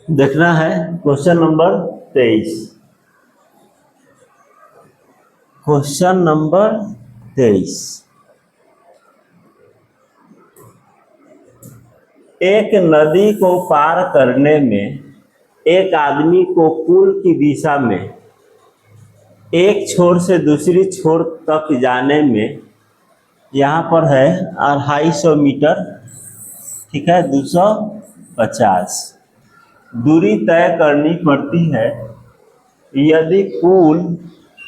देखना है question number 23। Question number 23, एक नदी को पार करने में एक आदमी को पुल की दिशा में एक छोर से दूसरी छोर तक जाने में यहाँ पर है 250 मीटर, ठीक है, 250 दूरी तय करनी पड़ती है। यदि पुल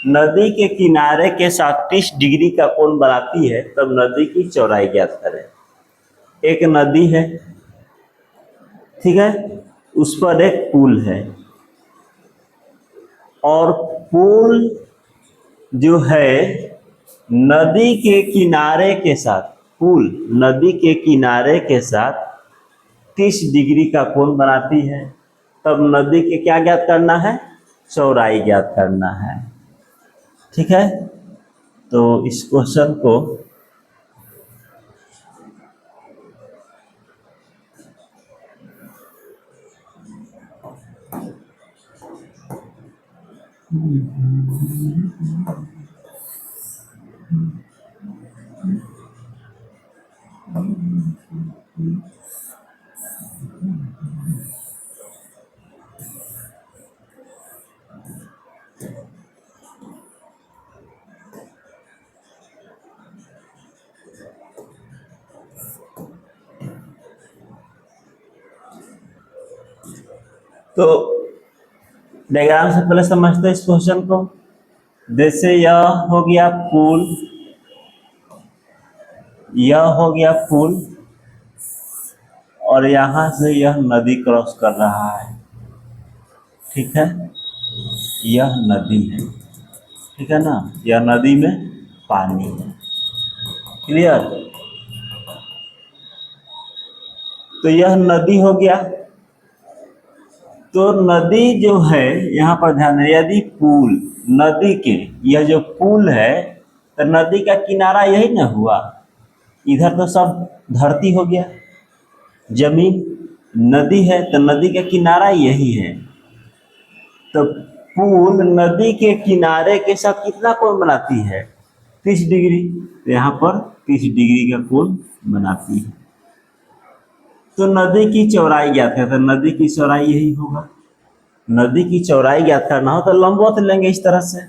नदी के किनारे के साथ 30 डिग्री का कोण बनाती है तब नदी की चौड़ाई ज्ञात करें। एक नदी है, ठीक है, उस पर एक पुल है और पुल जो है नदी के किनारे के साथ, पुल नदी के किनारे के साथ 30 डिग्री का कोण बनाती है, तब नदी के क्या ज्ञात करना है? चौड़ाई ज्ञात करना है। ठीक है, तो इस क्वेश्चन को तो डायग्राम से पहले समझते हैं इस क्वेश्चन को। जैसे यह हो गया पुल, यह हो गया पुल और यहाँ से यह नदी क्रॉस कर रहा है, ठीक है, यह नदी है, ठीक है ना, यह नदी में पानी है। क्लियर? तो यह नदी हो गया। तो नदी जो है यहाँ पर ध्यान दें, यदि पुल नदी के, यह जो पुल है तो नदी का किनारा यही ना हुआ, इधर तो सब धरती हो गया, जमीन, नदी है तो नदी का किनारा यही है। तो पुल नदी के किनारे के साथ कितना कोण बनाती है? 30 डिग्री। तो यहाँ पर 30 डिग्री का कोण बनाती है। तो नदी की चौड़ाई ज्ञात है, तो नदी की चौड़ाई यही होगा। नदी की चौड़ाई ज्ञात करना हो तो लंबवत लेंगे इस तरह से,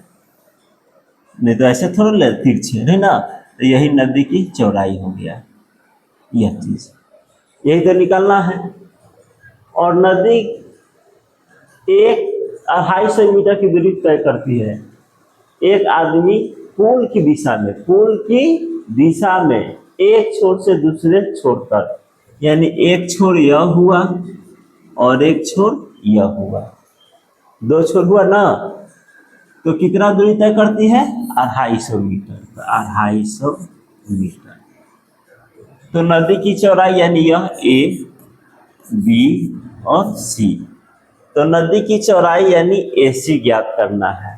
नहीं तो ऐसे थोड़ा ले तिरछे, है ना। तो यही नदी की चौड़ाई हो गया, यह चीज यही तो निकालना है। और नदी 250 मीटर की दूरी तय करती है। एक आदमी पुल की दिशा में, पुल की दिशा में एक छोर से दूसरे छोर तक, यानी एक छोर यह हुआ और एक छोर यह हुआ, 2 छोर हुआ ना, तो कितना दूरी तय करती है? 250 मीटर। तो 250 मीटर। तो नदी की चौड़ाई यानी यह ए, बी और सी, तो नदी की चौड़ाई यानी AC ज्ञात करना है।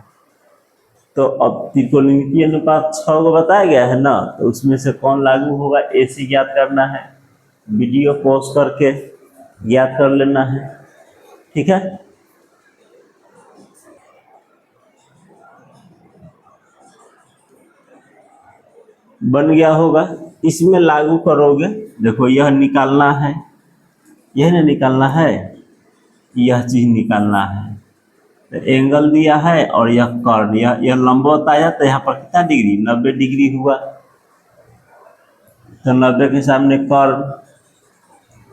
तो अब त्रिकोणमितीय अनुपात 6 को बताया गया है ना, तो उसमें से कौन लागू होगा? AC ज्ञात करना है। वीडियो पॉज करके ज्ञात कर लेना है, ठीक है। बन गया होगा, इसमें लागू करोगे, देखो यह निकालना है, यह ना निकालना है, यह चीज निकालना है। तो एंगल दिया है और यह कर्ण, यह लंबवत आया, तो यहाँ पर कितना डिग्री? 90 डिग्री हुआ। तो 90 के सामने कर्ण,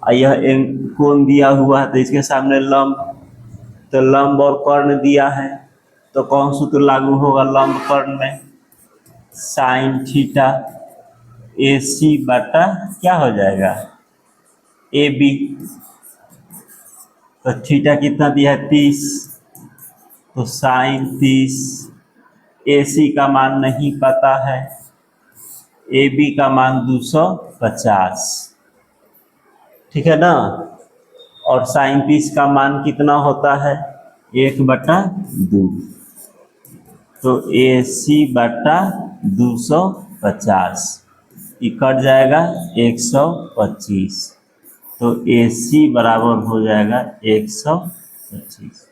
यह कोण दिया हुआ है तो इसके सामने लंब, तो लंब और कर्ण दिया है, तो कौन सूत्र लागू होगा लंब कर्ण में? साइन थीटा AC बटा क्या हो जाएगा? AB। तो थीटा कितना दिया है? 30, तो साइन 30। AC का मान नहीं पता है, AB का मान 250, ठीक है ना। और साइन 30 का मान कितना होता है? 1/2। तो AC बटा 250, ये कट जाएगा 125। तो AC बराबर हो जाएगा 125।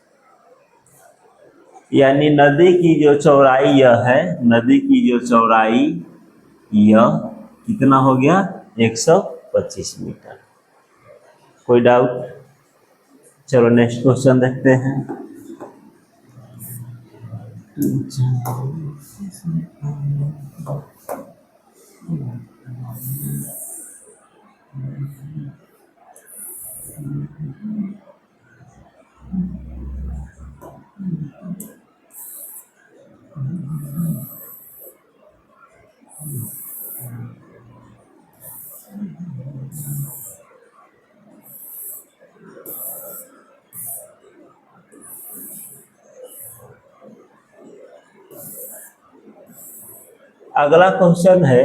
यानी नदी की जो चौड़ाई यह है, नदी की जो चौड़ाई यह कितना हो गया, 125 मीटर। कोई डाउट? चलो नेक्स्ट क्वेश्चन देखते हैं। अगला क्वेश्चन है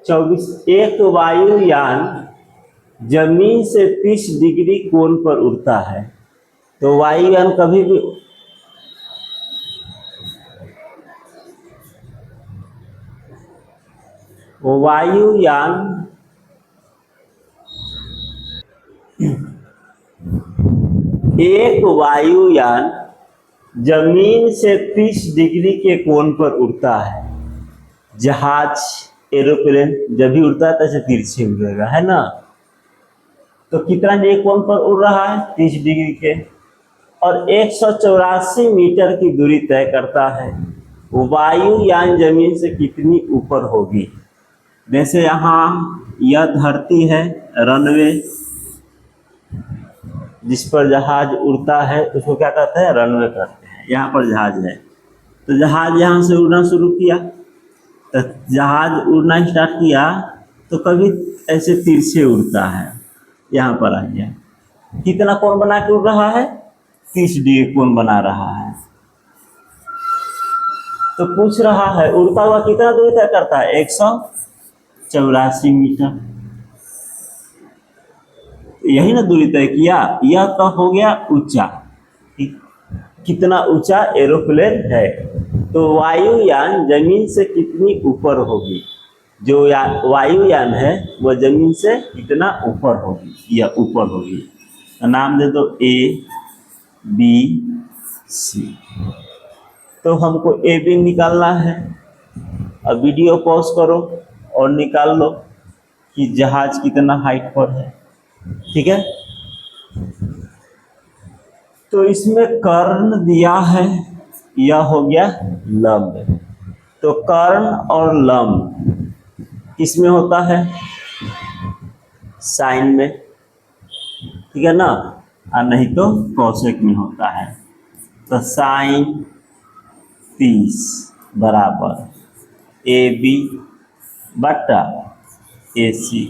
24। एक वायुयान जमीन से 30 डिग्री कोण पर उड़ता है। तो वायुयान कभी भी वायुयान एक वायुयान जमीन से 30 डिग्री के कोण पर उड़ता है। जहाज, एरोप्लेन जब भी उड़ता है तो ऐसे तिरछे उड़ेगा, है ना। तो कितना डिग्री कोण पर उड़ रहा है, 30 डिग्री के, और 184 मीटर की दूरी तय करता है। वायुयान जमीन से कितनी ऊपर होगी? जैसे यहाँ यह धरती है, रनवे जिस पर जहाज उड़ता है उसको क्या कहते हैं, रनवे कहते हैं। यहाँ पर जहाज है, तो जहाज यहाँ से उड़ना शुरू किया, तो जहाज उड़ना स्टार्ट किया तो कभी ऐसे तिरछे उड़ता है, यहाँ पर आ गया। कितना कोण बना के उड़ रहा है, 30 डिग्री कोण बना रहा है। तो पूछ रहा है उड़ता हुआ कितना दूरी तय करता है, 184 मीटर। यही ना दूरी तय किया। यह तो हो गया ऊंचा, कितना ऊंचा एरोप्लेन है। तो वायुयान जमीन से कितनी ऊपर होगी, जो वायुयान है वह जमीन से कितना ऊपर होगी, यह ऊपर होगी। तो नाम दे दो A B C। तो हमको AB निकालना है। अब वीडियो पॉज करो और निकाल लो कि जहाज कितना हाइट पर है, ठीक है। तो इसमें कर्ण दिया है, यह हो गया लंब। तो कर्ण और लंब किसमें होता है, साइन में, ठीक है ना, और नहीं तो कौशिक में होता है। तो साइन 30 बराबर AB बटा AC।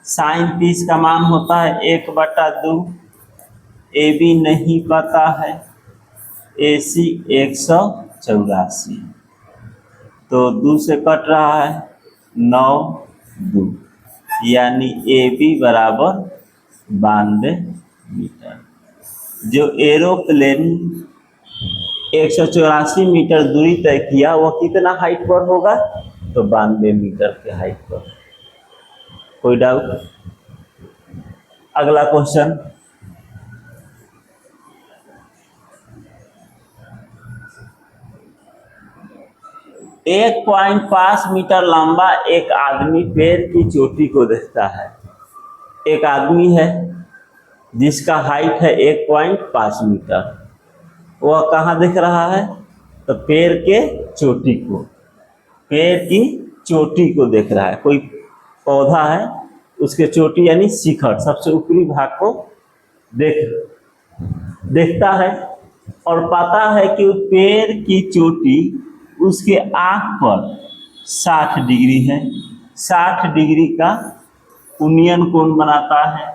साइन 30 का मान होता है 1/2। AB नहीं पता है, AC 184। तो 2 से कट रहा है, 9 2, यानी AB बराबर 92 मीटर। जो एरोप्लेन 184 मीटर दूरी तय किया वह कितना हाइट पर होगा, तो 92 मीटर के हाइट पर। कोई डाउट? अगला क्वेश्चन, एक 1.5 मीटर लंबा एक आदमी पेड़ की चोटी को देखता है। एक आदमी है जिसका हाइट है 1.5 मीटर, वह कहाँ देख रहा है, तो पेड़ के चोटी को, पेड़ की चोटी को देख रहा है। कोई पौधा है, उसके चोटी यानी शिखर, सबसे ऊपरी भाग को देखता है और पता है कि पेड़ की चोटी उसके आँख पर 60 डिग्री है। 60 डिग्री का उन्नयन कोण बनाता है।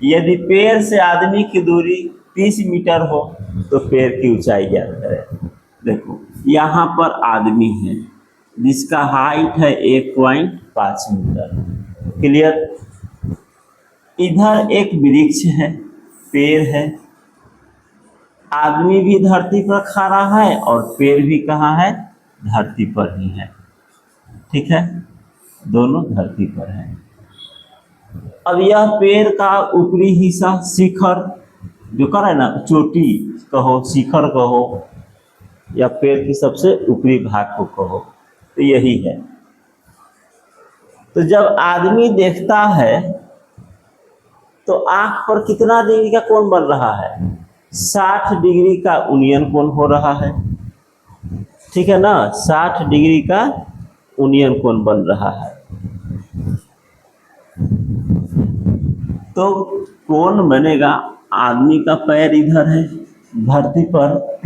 यदि पेड़ से आदमी की दूरी 30 मीटर हो तो पेड़ की ऊंचाई ज्ञात करें। देखो यहाँ पर आदमी है जिसका हाइट है 1.5 मीटर, क्लियर। इधर एक वृक्ष है, पेड़ है, आदमी भी धरती पर खड़ा है और पेड़ भी कहाँ है, धरती पर ही है, ठीक है, दोनों धरती पर है। अब यह पेड़ का ऊपरी हिस्सा शिखर जो कर है ना, चोटी कहो, शिखर कहो, या पेड़ की सबसे ऊपरी भाग को कहो, तो यही है। तो जब आदमी देखता है तो आंख पर कितना डिग्री का कोण बन रहा है? 60 डिग्री का उन्नयन कोण हो रहा है, ठीक है ना, 60 डिग्री का उन्नयन कोण बन रहा है। तो कोण बनेगा, आदमी का पैर इधर है धरती पर,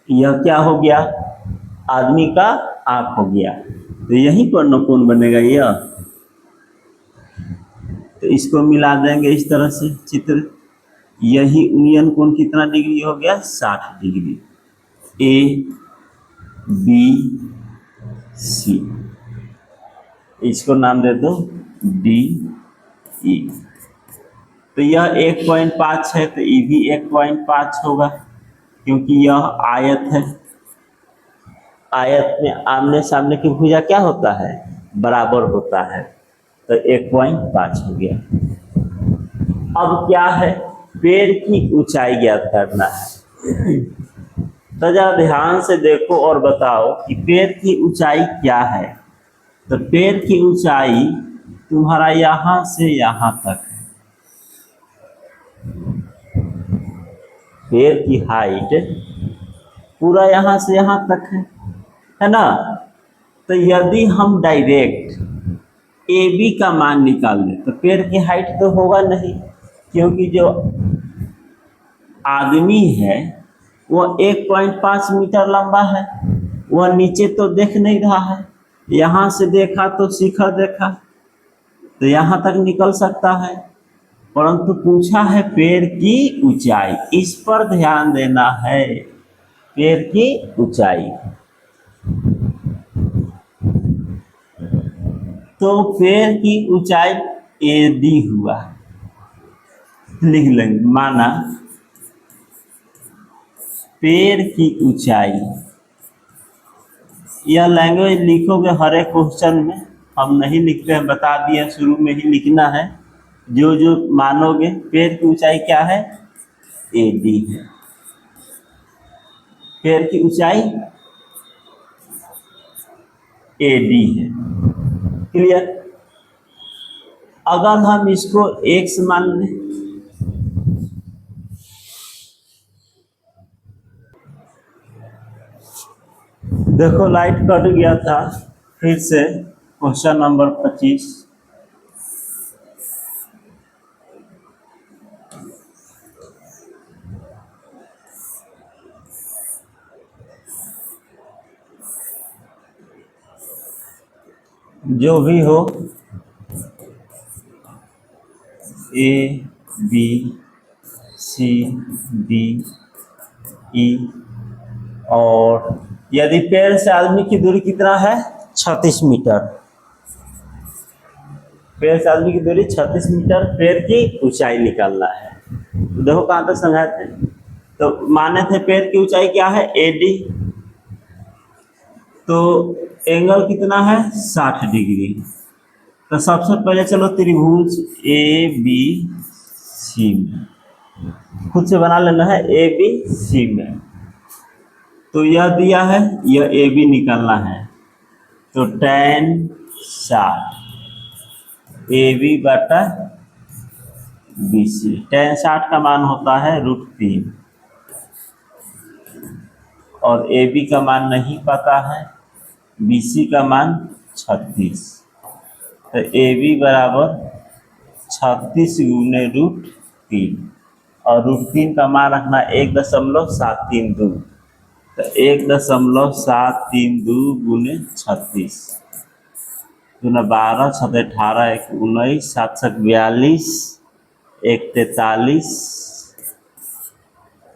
यह क्या हो गया? आदमी का आंख हो गया, तो यही पर न कोण बनेगा यह। तो इसको मिला देंगे इस तरह से चित्र, यही उन्नयन कोण कितना डिग्री हो गया? 60 डिग्री। ए बी सी, इसको नाम दे दो डी ई। तो यह 1.5 है, तो ये भी 1.5 होगा, क्योंकि यह आयत है। आयत में आमने सामने की भुजा क्या होता है? बराबर होता है, तो 1.5 हो गया। अब क्या है? पेड़ की ऊंचाई ज्ञात करना है। तो जरा ध्यान से देखो और बताओ कि पेड़ की ऊंचाई क्या है। तो पेड़ की ऊंचाई तुम्हारा यहां से यहां तक है। पेड़ की हाइट पूरा यहां से यहां तक है ना। तो यदि हम डायरेक्ट ए बी का मान निकाल लें तो पेड़ की हाइट तो होगा नहीं, क्योंकि जो आदमी है वह 1.5 मीटर लंबा है, वह नीचे तो देख नहीं रहा है, यहाँ से देखा तो शिखर देखा, तो यहाँ तक निकल सकता है, परंतु पूछा है पेड़ की ऊंचाई, इस पर ध्यान देना है, पेड़ की ऊंचाई। तो पेड़ की ऊंचाई AD हुआ, लिख लेंगे, माना पेड़ की ऊंचाई। यह लैंग्वेज लिखोगे हर एक क्वेश्चन में, हम नहीं लिखते हैं, बता दिया शुरू में ही लिखना है। जो जो मानोगे पेड़ की ऊंचाई क्या है? AD है। पेड़ की ऊंचाई AD है। क्लियर? अगर हम इसको x मान लें, देखो लाइट कट गया था, फिर से क्वेश्चन नंबर 25। जो भी हो, A B C D E, और यदि पेड़ से आदमी की दूरी कितना है? 36 मीटर। पेड़ से आदमी की दूरी 36 मीटर, पेड़ की ऊंचाई निकालना है। तो देखो कहाँ तक समझाए थे। तो माने थे पेड़ की ऊंचाई क्या है? AD। तो एंगल कितना है? 60 डिग्री। तो सबसे पहले चलो त्रिभुज ABC में खुद से बना लेना है, ABC में। तो यह दिया है, यह AB निकालना है, तो tan 60 AB बटा BC। tan 60 का मान होता है √3, और AB का मान नहीं पता है, BC का मान 36। तो AB बराबर 36 गुने √3, और √3 का मान रखना 1.732। तो 1.732 गुने 36, 12 6 18 1 19 7 42 1 43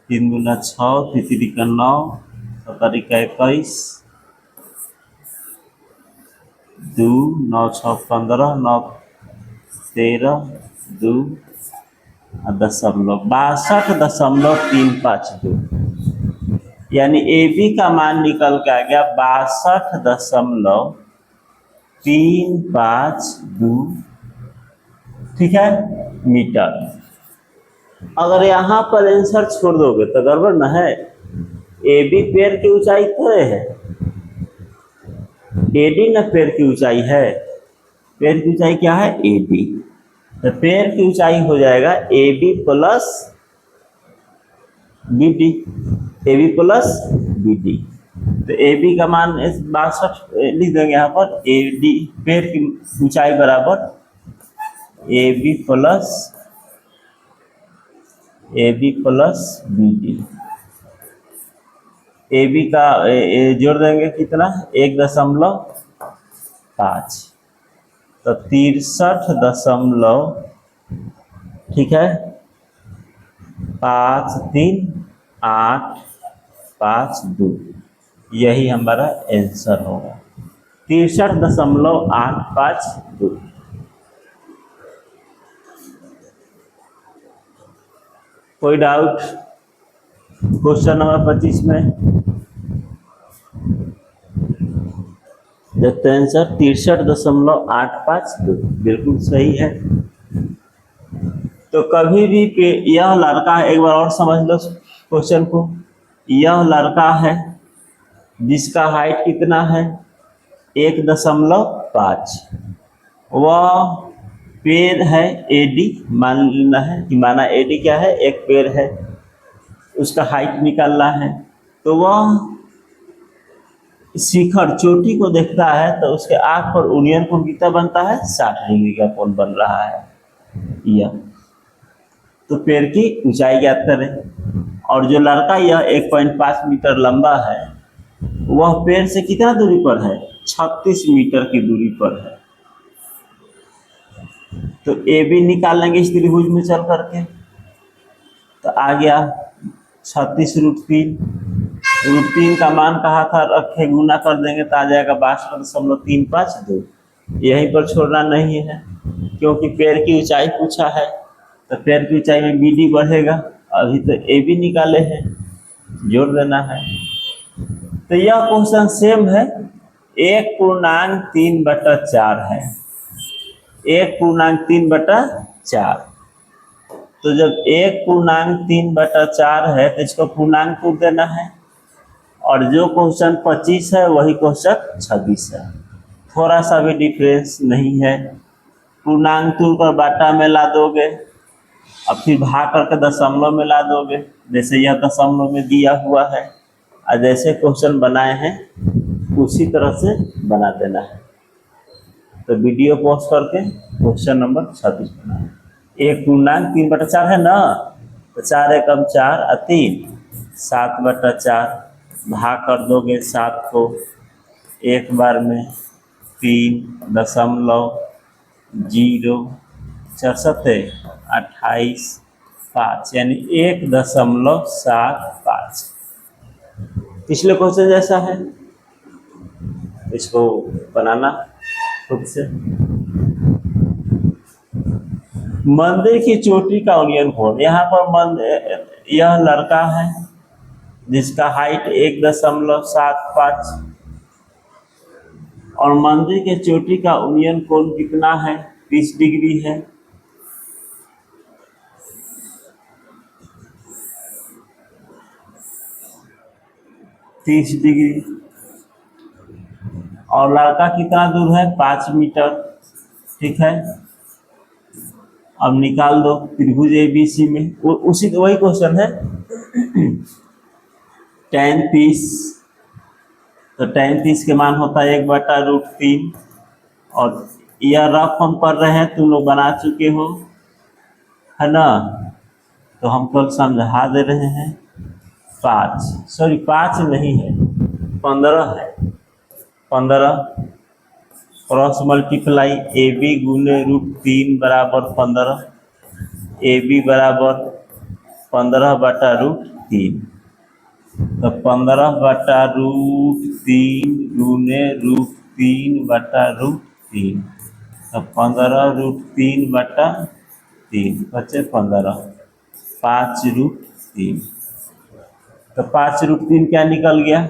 3 गुना 6 3 का 9 7 का 21 2 9 6 15 9 13 2 दशमलव 62.352, यानी AB का मान निकल के आ गया 62.352 ठीक है, मीटर। अगर यहाँ पर आंसर छोड़ दोगे तो गड़बड़ ना है। ए बी पेड़ की ऊंचाई तो है, ए डी ना पेड़ की ऊंचाई है। पेड़ की ऊंचाई क्या है, ए डी। तो पेड़ की ऊंचाई हो जाएगा A B plus B D, A B plus B D. तो ए बी का मान 62 लिख देंगे यहाँ पर। ए डी पेड़ की ऊंचाई बराबर A B plus B D. A B का जोड़ देंगे कितना, 1.5, तो 63 ठीक है 53852, यही हमारा आंसर होगा 63.852। कोई डाउट क्वेश्चन नंबर 25 में? देखते हैं आंसर 63.852 बिल्कुल सही है। तो कभी भी यह लड़का है, एक बार और समझ लो क्वेश्चन को। यह लड़का है जिसका हाइट कितना है 1.5, वह पेड़ है एडी मान लेना है कि माना एडी क्या है, एक पेड़ है, उसका हाइट निकालना है। तो वह शिखर चोटी को देखता है तो उसके आंख पर यूनियन कोण कितना बनता है, 60 डिग्री का कोण बन रहा है यह। तो पेड़ की ऊंचाई ज्ञात करें। और जो लड़का यह 1.5 मीटर लंबा है वह पेड़ से कितना दूरी पर है, 36 मीटर की दूरी पर है। तो ए बी निकाल लेंगे इस त्रिभुज में चल करके। तो आ गया 36√3 का मान कहा था रखे, गुना कर देंगे तो आ जाएगा 62.352। यहीं पर छोड़ना नहीं है क्योंकि पेड़ की ऊंचाई पूछा है, तो पेड़ की ऊंचाई में बी डी बढ़ेगा। अभी तो ए बी निकाले हैं, जोड़ देना है। तो यह क्वेश्चन सेम है, 1.3/4 है, 1.3/4। तो जब 1.3/4 है तो इसको पूर्णांक रूप देना है। और जो क्वेश्चन 25 है वही क्वेश्चन 26 है, थोड़ा सा भी डिफरेंस नहीं है। पूर्णांक तोड़ कर बाटा में ला दोगे और फिर भाग करके दशमलव में ला दोगे, जैसे यह दशमलव में दिया हुआ है और जैसे क्वेश्चन बनाए हैं उसी तरह से बना देना है। तो वीडियो पॉज करके क्वेश्चन नंबर 26 बनाना। 1.3/4 है ना, तो 4 एकम 4 और 3 7/4 भाग कर दोगे 7 को एक बार में 3.02728 यानी 1.75। पिछले क्वेश्चन जैसा है, इसको बनाना खुद से। मंदिर की चोटी का यूनियन कोण, यहाँ पर यह लड़का है जिसका हाइट 1.75 और मंदिर के चोटी का यूनियन कोण कितना है, 30 डिग्री है। और लड़का कितना दूर है, 5 मीटर। ठीक है, अब निकाल दो त्रिभुज ABC में, वही क्वेश्चन है। tan 30, तो tan 30 के मान होता है 1/√3। और यह रफ हम कर रहे हैं, तुम लोग बना चुके हो है ना, तो हम लोग समझा दे रहे हैं। 5 नहीं है, 15 है। 15 क्रॉस मल्टीप्लाई AB गुने √3 बराबर 15, AB बराबर 15/√3। तो 15/√3 गुने √3/√3, तो 15√3/3 बचे 15, 5√3। तो 5√3 क्या निकल गया,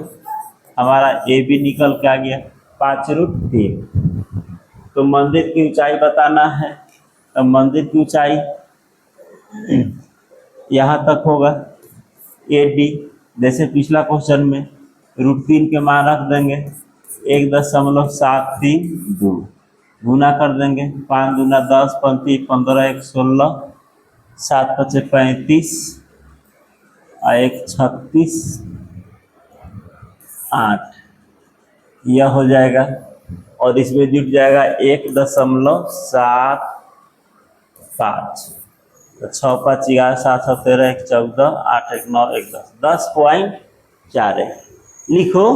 हमारा AB निकल के आ गया 5√3। तो मंदिर की ऊंचाई बताना है, अब मंदिर की ऊंचाई यहाँ तक होगा AD, जैसे पिछला क्वेश्चन में √3 के मान रख देंगे 1.732, गुना कर देंगे 5 दूना 10, 35, 15, 1 16, 7 5 35 और 1 36, 8, यह हो जाएगा और इसमें जुट जाएगा 1.75। तो 6 5 11 7 7 13 1 14 8 1 9 1 10 10.41 लिखो,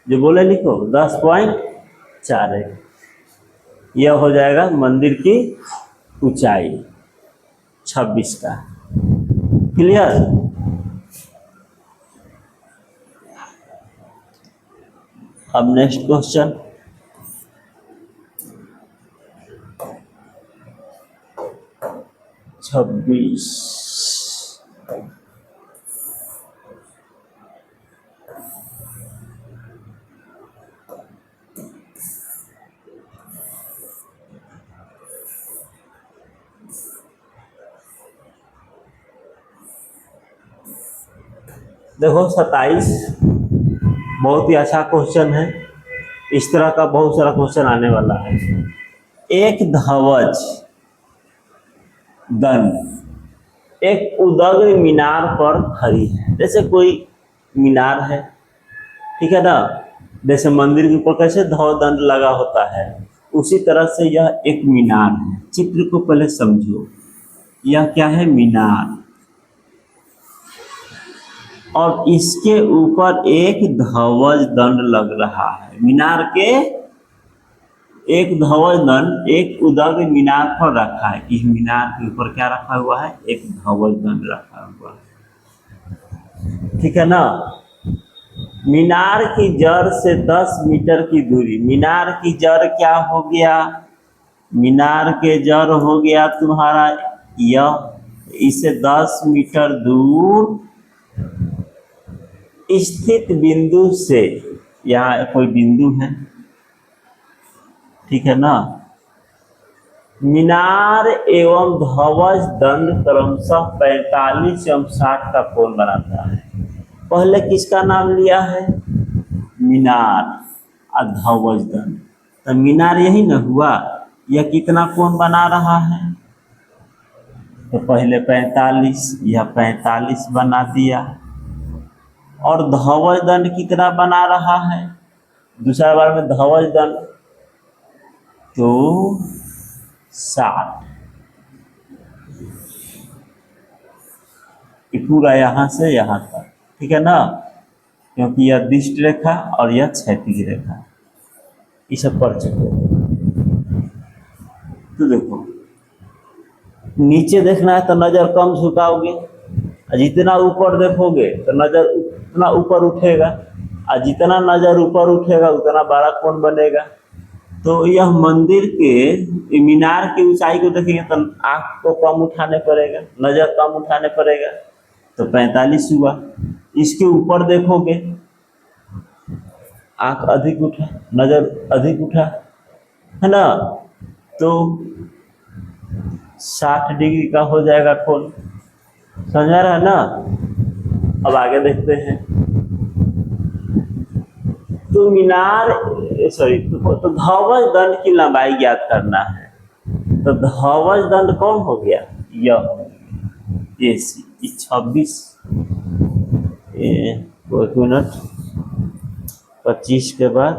जो बोले लिखो 10.41। यह हो जाएगा मंदिर की ऊंचाई 26 का। क्लियर? अब नेक्स्ट क्वेश्चन, छब्बीस। देखो 27 बहुत ही अच्छा क्वेश्चन है। इस तरह का बहुत सारा क्वेश्चन आने वाला है। एक ध्वज दंड एक उदग्र मीनार पर खड़ी है। जैसे कोई मीनार है, ठीक है ना, जैसे मंदिर के ऊपर कैसे ध्वज दंड लगा होता है, उसी तरह से यह एक मीनार है। चित्र को पहले समझो, यह क्या है? मीनार। और इसके ऊपर एक ध्वज दंड लग रहा है। मीनार के एक ध्वज दंड एक उदग्र मीनार पर रखा है। इस मीनार के ऊपर क्या रखा हुआ है? एक ध्वज दंड रखा हुआ है, ठीक है ना। मीनार की जड़ से 10 मीटर की दूरी। मीनार की जड़ क्या हो गया? मीनार के जड़ हो गया तुम्हारा यह, इससे 10 मीटर दूर स्थित बिंदु से, यहाँ कोई बिंदु है, ठीक है ना। मीनार एवं ध्वज दंड क्रमशः 45 एवं 60 का कोण बनाता है। पहले किसका नाम लिया है? मीनार और ध्वज दंड। तो मीनार यही न हुआ। यह कितना कोण बना रहा है? तो पहले 45, यह 45 बना दिया। और ध्वज दंड कितना बना रहा है? दूसरा बार में ध्वज दंड तो 60। ये पूरा यहाँ से यहाँ तक, ठीक है ना, क्योंकि यह दिष्ट रेखा और यह क्षैतिज रेखा, ये सब पढ़ चुके। तो देखो नीचे देखना है तो नजर कम झुकाओगे, जितना ऊपर देखोगे तो नजर उतना ऊपर उठेगा, और जितना नजर ऊपर उठेगा उतना बड़ा कोण बनेगा। तो यह मंदिर के मीनार की ऊंचाई को देखेंगे तो आँख को कम उठाने पड़ेगा, नजर कम उठाने पड़ेगा, तो 45 हुआ। इसके ऊपर देखोगे आँख अधिक उठा, नजर अधिक उठा, है ना, तो 60 डिग्री का हो जाएगा कोण। समझा रहा है ना। अब आगे देखते हैं। तो मीनार तो ध्वज दंड की लंबाई ज्ञात करना है। तो ध्वज दंड कौन हो गया? यह AC 26 मिनट 25 के बाद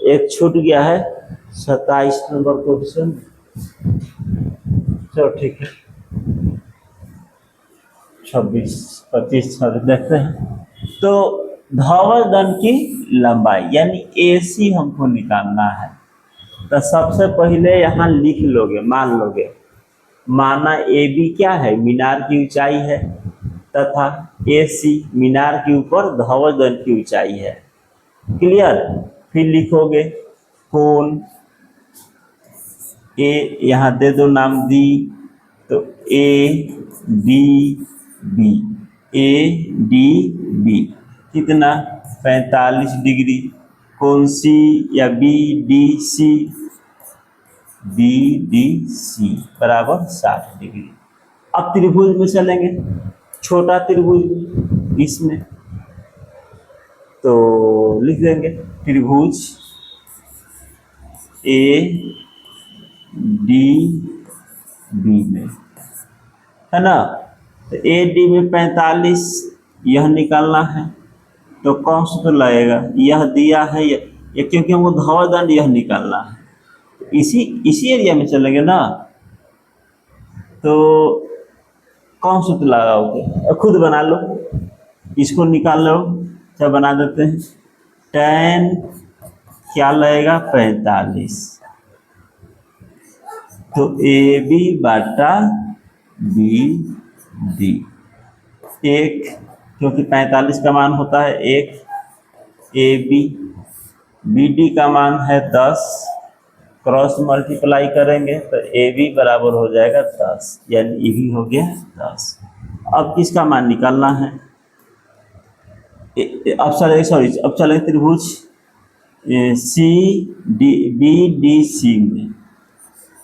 एक छूट गया है 27 नंबर क्वेश्चन। चलो ठीक है, 26 25 देखते हैं। तो ध्वज दंड की लंबाई यानी AC हमको निकालना है। तो सबसे पहले यहाँ लिख लोगे, मान लोगे, माना AB क्या है? मीनार की ऊंचाई है, तथा AC मीनार के ऊपर ध्वज दंड की ऊंचाई है। क्लियर? फिर लिखोगे कोण A, यहाँ दे दो नाम D, तो A D B, A D B कितना 45 डिग्री। कौन सी या B D C, B D C बराबर 60 डिग्री। अब त्रिभुज में चलेंगे, छोटा त्रिभुज में, इसमें तो लिख देंगे त्रिभुज ए डी बी में, है ना। तो ए डी में 45 यह निकालना है, तो कौन सा तो लगेगा, यह दिया है ये क्योंकि हमको धवल यह निकालना है, तो इसी एरिया में चलेंगे ना। तो कौन सा तो लगाओगे, खुद बना लो, इसको निकाल लो, क्या बना देते हैं। tan क्या लगेगा 45, तो ए बी बटा बी डी, एक क्योंकि 45 का मान होता है 1, ए बी, बी डी का मान है 10, क्रॉस मल्टीप्लाई करेंगे तो ए बी बराबर हो जाएगा 10, यानी ये भी हो गया 10। अब किसका मान निकालना है, अब चले त्रिभुज C D B D C में,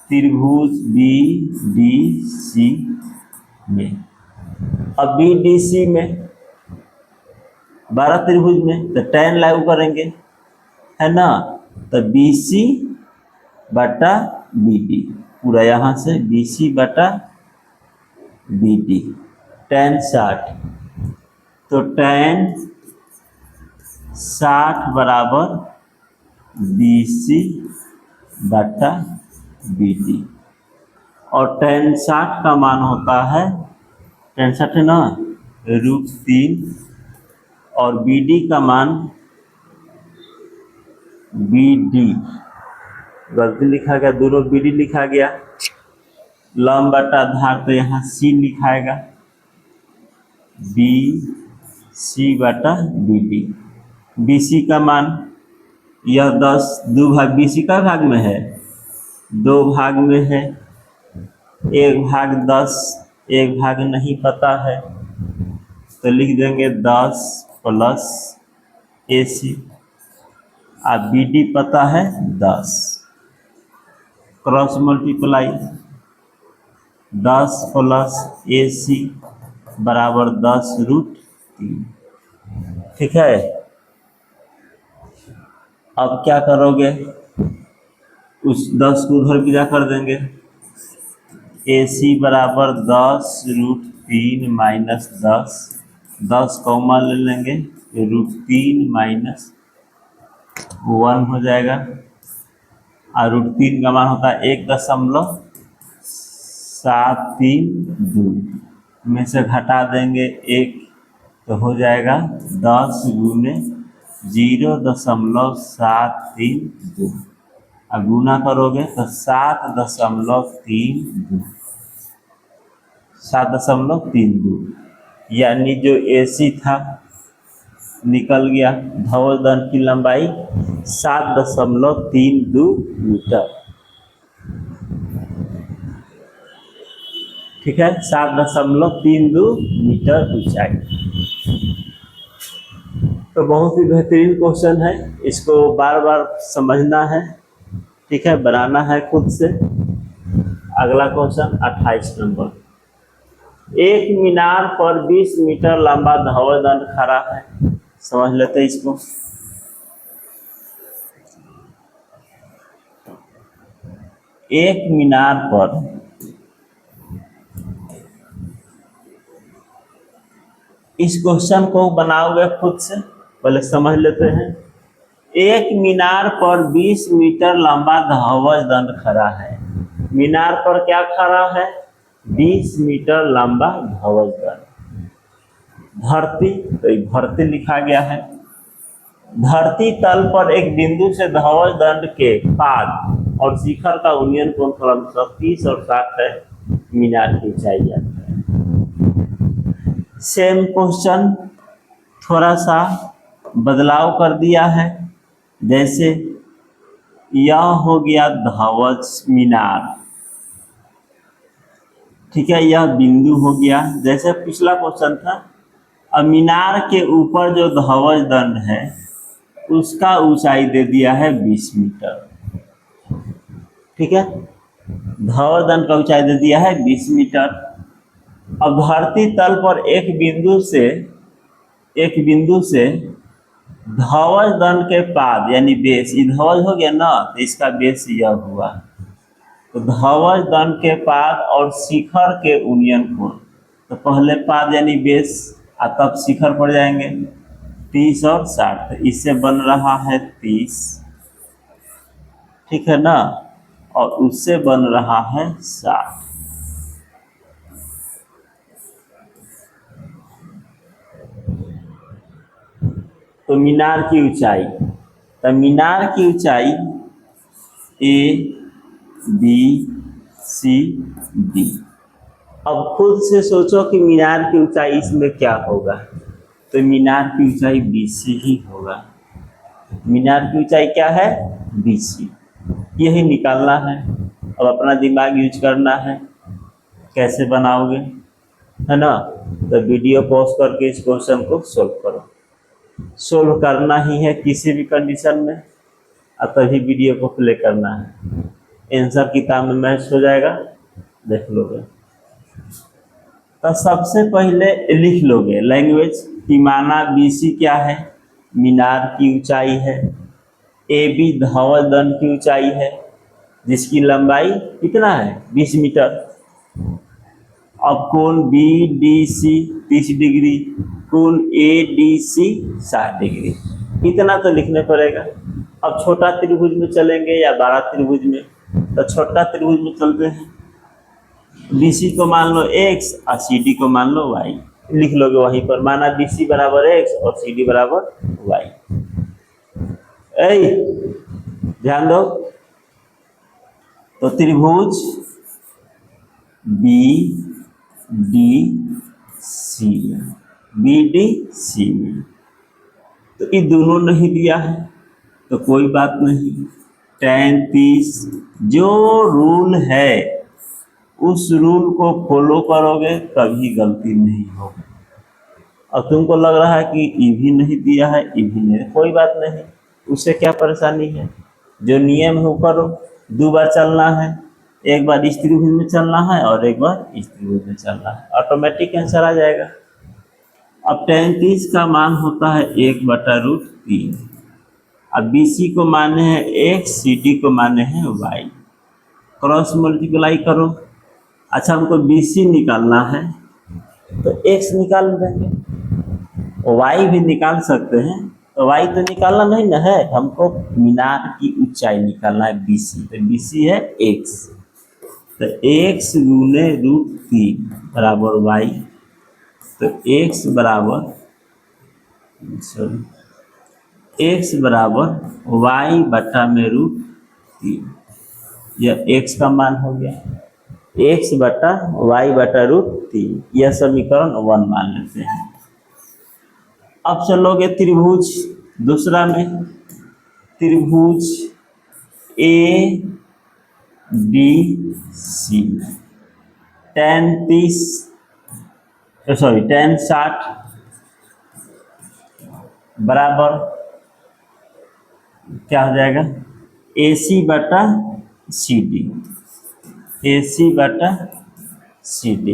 त्रिभुज बी डी सी में। अब बी डी सी में 12 त्रिभुज में तो tan लागू करेंगे, है ना। तो बी सी बटा बी डी, पूरा यहाँ से बी सी बटा बी डी, tan 60, तो tan 60 बराबर बी सी बटा बी डी, और tan 60 का मान होता है, tan 60 है ना √3, और बी डी का मान, बी डी गलती लिखा गया, दोनों बी डी लिखा गया, लंब बटा आधार तो यहाँ सी लिखाएगा, बी सी बटा बी डी। बी सी का मान यह 10, दो भाग बी सी का भाग में है, 2 भाग में है, 1 भाग 10, 1 भाग नहीं पता है, तो लिख देंगे 10 प्लस ए सी, अब बी डी पता है 10, क्रॉस मल्टीप्लाई 10 प्लस ए सी बराबर 10√3, ठीक है। अब क्या करोगे, उस 10 को उधर विदा कर देंगे, ए सी बराबर 10√3 माइनस 10, 10 कॉमन ले लेंगे, √3 माइनस 1 हो जाएगा, और √3 का मान होता है 1.732 में से घटा देंगे 1, तो हो जाएगा 10 गुने 0.732, अब गुना करोगे तो 7.32, यानी जो AC था निकल गया, धवल दंड की लंबाई 7.32 मीटर, ठीक है, 7.32 मीटर ऊंचाई। तो बहुत ही बेहतरीन क्वेश्चन है, इसको बार बार समझना है, ठीक है, बनाना है खुद से। अगला क्वेश्चन 28 नंबर, एक मीनार पर 20 मीटर लंबा धवल दंड खड़ा है, समझ लेते हैं इसको। एक मीनार पर इस क्वेश्चन को बनाओगे खुद से, पहले समझ लेते हैं। एक मीनार पर 20 मीटर लंबा धवल दंड खड़ा है, मीनार पर क्या खड़ा है, 20 मीटर लंबा धवल दंड। धरती, तो धरती लिखा गया है, धरती तल पर एक बिंदु से धवल दंड के पाद और शिखर का यूनियन कोण क्रमशः 30 और 60 है, मीनार की ऊंचाई जाती है। सेम क्वेश्चन थोड़ा सा बदलाव कर दिया है, जैसे यह हो गया धवल मीनार, ठीक है, यह बिंदु हो गया। जैसे पिछला क्वेश्चन था, अब मीनार के ऊपर जो ध्वज दंड है उसका ऊंचाई दे दिया है 20 मीटर। ठीक है, ध्वज दंड का ऊंचाई दे दिया है 20 मीटर। अब धरती तल पर एक बिंदु से ध्वज दंड के पाद यानी बेस, ये ध्वज हो गया ना, तो इसका बेस यह हुआ। तो ध्वज दंड के पाद और शिखर के यूनियन कोण, तो पहले पाद यानी बेस और तब शिखर पर जाएंगे 30 और 60, तो इससे बन रहा है 30, ठीक है ना, और उससे बन रहा है 60। तो मीनार की ऊंचाई, तो मीनार की ऊंचाई ABCD। अब खुद से सोचो कि मीनार की ऊंचाई इसमें क्या होगा, तो मीनार की ऊंचाई BC ही होगा। मीनार की ऊंचाई क्या है, BC, यही निकालना है। अब अपना दिमाग यूज करना है, कैसे बनाओगे, है ना। तो वीडियो पॉज करके इस क्वेश्चन को सोल्व करो। सोल्व करना ही है किसी भी कंडीशन में, और तभी वीडियो को प्ले करना है। आंसर किताब में मैच हो जाएगा, देख लोगे। तो सबसे पहले लिख लोगे लैंग्वेज कि माना BC क्या है, मीनार की ऊंचाई है, AB ध्वज दंड की ऊंचाई है जिसकी लंबाई कितना है 20 मीटर। अब कोण BDC 30 डिग्री, कोण ADC 60 डिग्री, इतना तो लिखने पड़ेगा। अब छोटा त्रिभुज में चलेंगे या बड़ा त्रिभुज में, तो छोटा त्रिभुज में चलते हैं। BC को मान लो x और CD को मान लो y, लिख लोगे वहीं पर, माना BC बराबर x और CD बराबर y। ध्यान दो, तो त्रिभुज BDC में तो ये दोनों नहीं दिया है तो कोई बात नहीं। tan 30 जो रूल है उस रूल को फॉलो करोगे कभी गलती नहीं होगी। और तुमको लग रहा है कि ये भी नहीं दिया है, ये भी नहीं, कोई बात नहीं, उससे क्या परेशानी है। जो नियम है वो करो, 2 बार चलना है, एक बार इस त्रिभुज में चलना है और एक बार इस त्रिभुज में चलना है, ऑटोमेटिक आंसर आ जाएगा। अब tan 30 का मान होता है 1/√3। अब BC को माने हैं x, CD को माने हैं y, क्रॉस मल्टीप्लाई करो। अच्छा, हमको BC निकालना है तो x निकाल देंगे, y भी निकाल सकते हैं, तो y तो निकालना नहीं ना है, हमको मीनार की ऊंचाई निकालना है BC, तो BC है x, तो x गुने √3 बराबर y, तो x बराबर y बटा में √3, यह x का मान हो गया, x बटा y बटा √3, यह समीकरण 1 मान लेते हैं। अब चलोगे त्रिभुज दूसरा में, त्रिभुज ABC में tan 60 बराबर क्या हो जाएगा, AC बटा CD, AC बटा CD।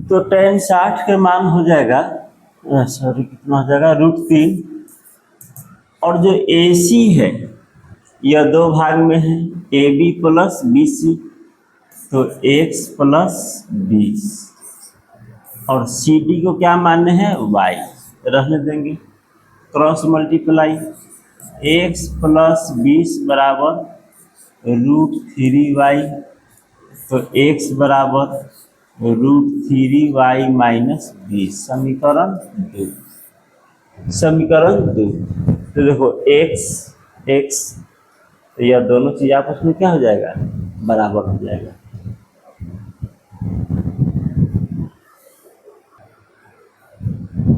तो tan 60 के मान हो जाएगा, कितना हो जाएगा, √3, और जो AC है यह 2 भाग में है, AB प्लस BC, तो x प्लस 20, और CD को क्या माने हैं y, रहने देंगे, क्रॉस मल्टीप्लाई, x प्लस 20 बराबर √3y, तो x बराबर √3y माइनस 20, समीकरण 2। तो देखो x तो यह दोनों चीज आपस में क्या हो जाएगा, बराबर हो जाएगा।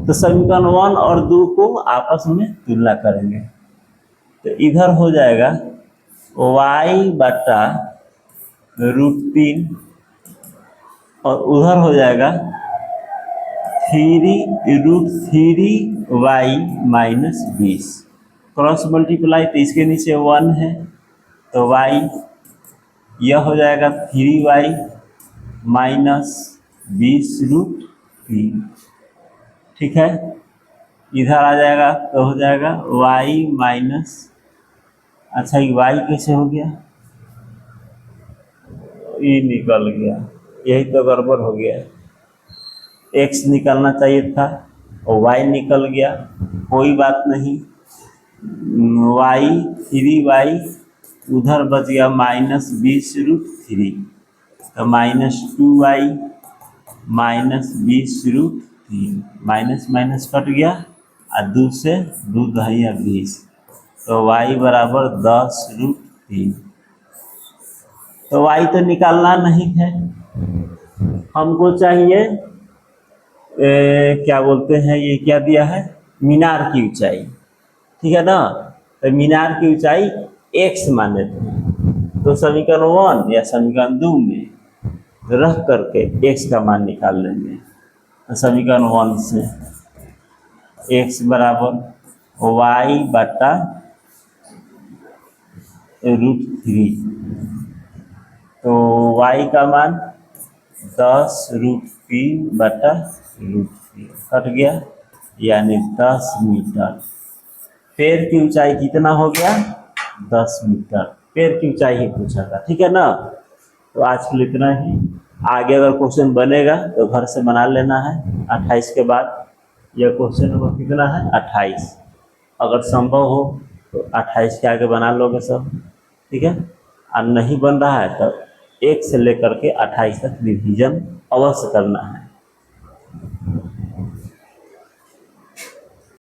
तो समीकरण 1 और 2 को आपस में तुलना करेंगे। तो इधर हो जाएगा y बटा √3 और उधर हो जाएगा 3√3y माइनस 20। क्रॉस मल्टीप्लाई तो इसके नीचे 1 है तो y यह हो जाएगा 3y माइनस 20√3। ठीक है, इधर आ जाएगा तो हो जाएगा y माइनस, अच्छा ये y कैसे हो गया, ये निकल गया, यही तो गड़बड़ हो गया। x निकलना चाहिए था और y निकल गया, कोई बात नहीं। y 3y उधर बच गया माइनस 20√3 तो minus 2y minus 20√3, minus minus cut गया और 2 से 2 दहिया 20 तो y बराबर 10√3। तो y तो निकालना नहीं है, हमको चाहिए क्या बोलते हैं, ये क्या दिया है, मीनार की ऊंचाई। ठीक है ना, तो मीनार की ऊंचाई x माने थे, तो समीकरण 1 या समीकरण 2 में रख करके x का मान निकाल लेंगे। तो समीकरण 1 से x बराबर y बटा √3, तो y का मान 10√3 बटा √3 कट गया, यानी 10 मीटर। पैर की ऊंचाई कितना हो गया, 10 मीटर। पैर की ऊंचाई ही पूछा था, ठीक है ना। तो आज के लिए इतना ही, आगे अगर क्वेश्चन बनेगा तो घर से बना लेना है। 28 के बाद यह क्वेश्चन नंबर कितना है, 28। अगर संभव हो तो 28 के आगे बना लोगे सब, ठीक है। और नहीं बन रहा है तो 1 से लेकर के 28 तक रिवीजन अवश्य करना है।